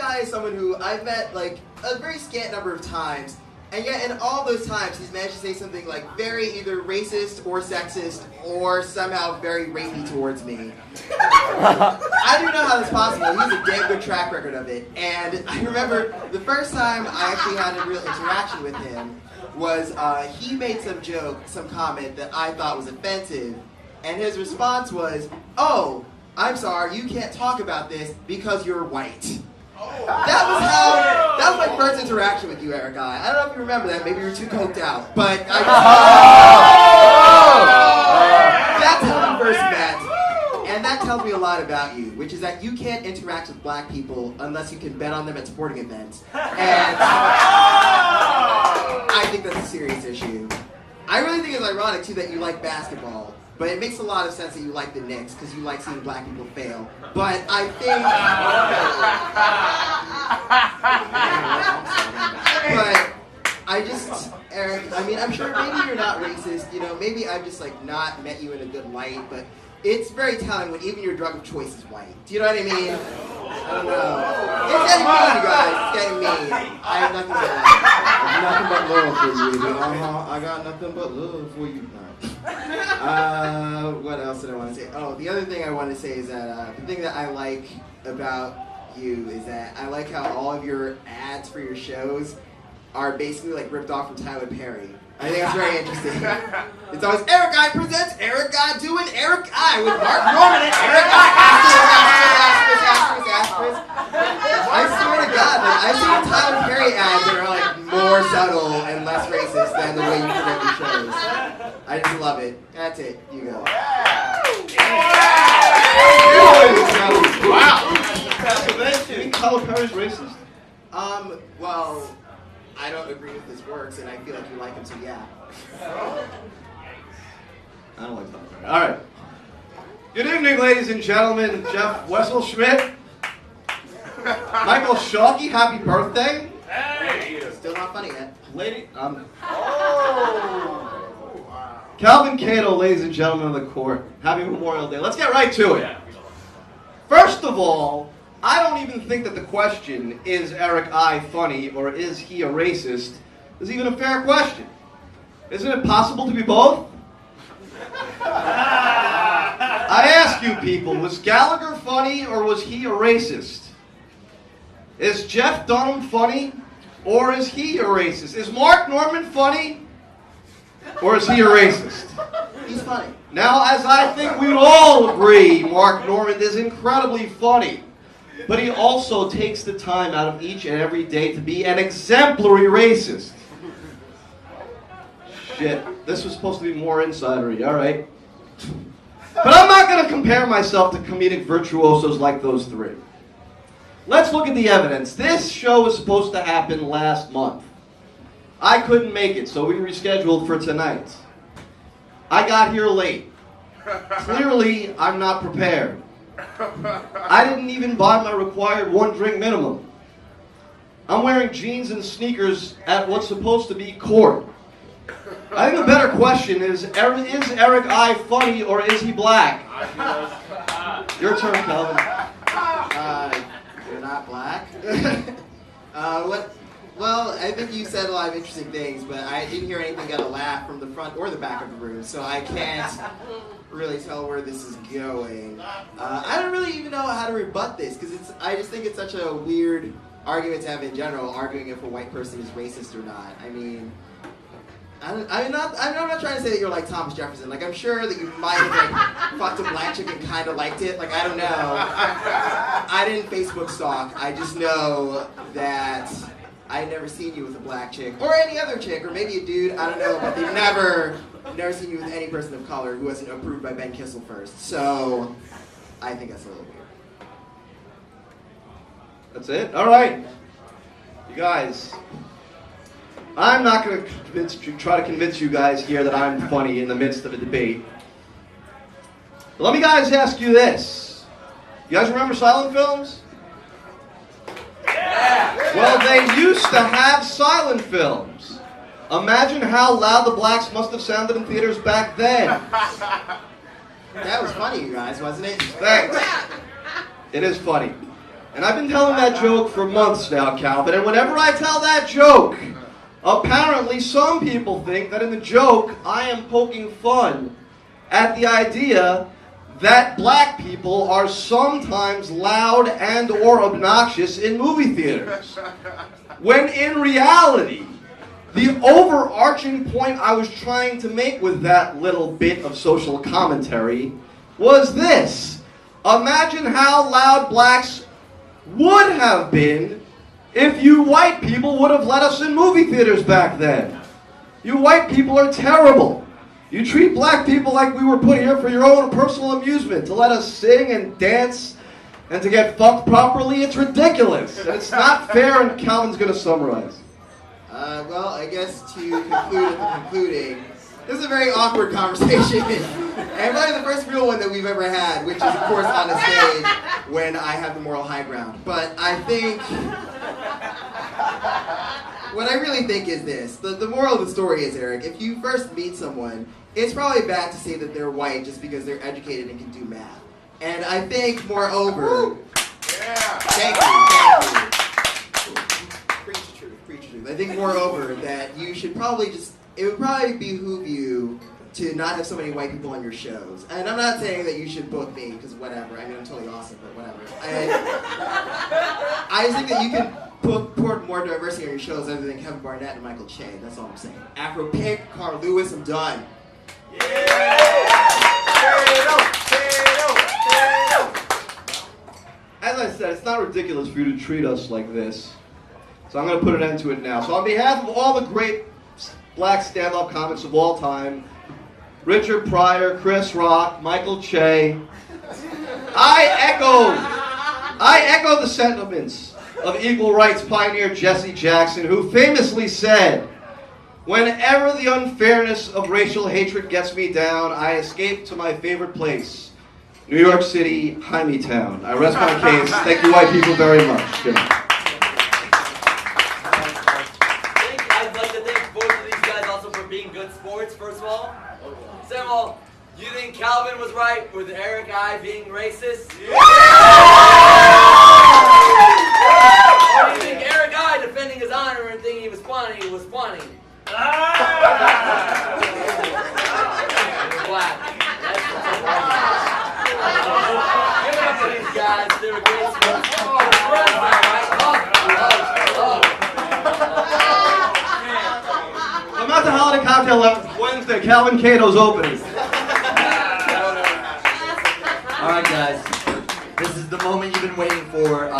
Eric I is someone who I've met like a very scant number of times, and yet in all those times he's managed to say something like very either racist or sexist or somehow very rapey towards me. I don't know how that's possible. He has a damn good track record of it. And I remember the first time I actually had a real interaction with him was he made some joke, some comment that I thought was offensive, and his response was, "Oh, I'm sorry, you can't talk about this because you're white." That was my first interaction with you, Eric I. I don't know if you remember that. Maybe you were too coked out, but that's how we first met. And that tells me a lot about you, which is that you can't interact with black people unless you can bet on them at sporting events. And I think that's a serious issue. I really think it's ironic, too, that you like basketball. But it makes a lot of sense that you like the Knicks, because you like seeing black people fail. But I think... but I just... Eric, I mean, I'm sure maybe you're not racist, you know, maybe I've just, like, not met you in a good light, but it's very telling when even your drug of choice is white. Do you know what I mean? I don't know. It's getting mean, you guys. It's getting mean. I have nothing but love. Nothing but love for you. I got nothing but love for you. What else did I want to say? Oh, the other thing I want to say is that the thing that I like about you is that I like how all of your ads for your shows are basically like ripped off from Tyler Perry. I think it's very interesting. It's always Eric I presents Eric I doing Eric I with Mark Norman and Eric I. Asterisk. I swear to God, like, I've seen Tyler Perry ads that are like more subtle and less racist than the way you promote your shows. I just love it. That's it. You go. Wow. You think Tyler Perry's racist? Well, I don't agree with his works, and I feel like you like him, so yeah. I don't like Tyler Perry. All right. Good evening, ladies and gentlemen. Jeff Wesselschmidt. Michael Shalky, happy birthday. Hey! Still not funny yet. Lady, Calvin Cato, ladies and gentlemen of the court. Happy Memorial Day. Let's get right to it. First of all, I don't even think that the question, is Eric I funny or is he a racist, is even a fair question. Isn't it possible to be both? I ask you people, was Gallagher funny or was he a racist? Is Jeff Dunham funny or is he a racist? Is Mark Norman funny or is he a racist? He's funny. Now, as I think we'd all agree, Mark Norman is incredibly funny. But he also takes the time out of each and every day to be an exemplary racist. Shit, this was supposed to be more insidery, alright? But I'm not going to compare myself to comedic virtuosos like those three. Let's look at the evidence. This show was supposed to happen last month. I couldn't make it, so we rescheduled for tonight. I got here late. Clearly, I'm not prepared. I didn't even buy my required 1 drink minimum. I'm wearing jeans and sneakers at what's supposed to be court. I think the better question is Eric I funny or is he black? Your turn, Calvin. You're not black? What? Well, I think you said a lot of interesting things, but I didn't hear anything get a laugh from the front or the back of the room, so I can't really tell where this is going. I don't really even know how to rebut this, because I just think it's such a weird argument to have in general, arguing if a white person is racist or not. I mean, I'm not trying to say that you're like Thomas Jefferson. Like, I'm sure that you might have like fucked a black chick and kind of liked it. Like, I don't know. I didn't Facebook stalk. I just know that I'd never seen you with a black chick, or any other chick, or maybe a dude, I don't know, but they've never seen you with any person of color who wasn't approved by Ben Kissel first. So, I think that's a little weird. That's it? All right. You guys, I'm not going to try to convince you guys here that I'm funny in the midst of a debate. But let me guys ask you this. You guys remember silent films? Well, they used to have silent films. Imagine how loud the blacks must have sounded in theaters back then. That was funny, you guys, wasn't it? Thanks. It is funny. And I've been telling that joke for months now, Calvin, and whenever I tell that joke, apparently some people think that in the joke I am poking fun at the idea that black people are sometimes loud and or obnoxious in movie theaters. When in reality, the overarching point I was trying to make with that little bit of social commentary was this. Imagine how loud blacks would have been if you white people would have let us in movie theaters back then. You white people are terrible. You treat black people like we were put here for your own personal amusement, to let us sing and dance and to get fucked properly. It's ridiculous. And it's not fair, and Calvin's going to summarize. Well, I guess to conclude at the concluding, this is a very awkward conversation. And probably the first real one that we've ever had, which is, of course, on a stage when I have the moral high ground. But I think, what I really think is this. The moral of the story is, Eric, if you first meet someone, it's probably bad to say that they're white just because they're educated and can do math. And I think, moreover... Thank you. Preach the truth, preach the truth. I think, moreover, that you should probably just... It would probably behoove you to not have so many white people on your shows. And I'm not saying that you should book me, because whatever. I mean, I'm totally awesome, but whatever. I just think that you can put more diversity on your shows other than Kevin Barnett and Michael Che. That's all I'm saying. Afro Pink, Carl Lewis, I'm done. As I said, it's not ridiculous for you to treat us like this. So I'm going to put an end to it now. So on behalf of all the great black stand-up comics of all time, Richard Pryor, Chris Rock, Michael Che, I echo the sentiments of equal rights pioneer Jesse Jackson, who famously said, "Whenever the unfairness of racial hatred gets me down, I escape to my favorite place, New York City, Town." I rest my case. Thank you, white people, very much. Good. I'd like to thank both of these guys also for being good sports, first of all. Second of all, do you think Calvin was right with Eric I being racist? Yeah! Or do you think Eric I defending his honor and thinking he was funny was funny? Give it up to these guys. They were great sports. I'm at the Holiday Cocktail Wednesday. Calvin Cato's opening. All right, guys. This is the moment you've been waiting for.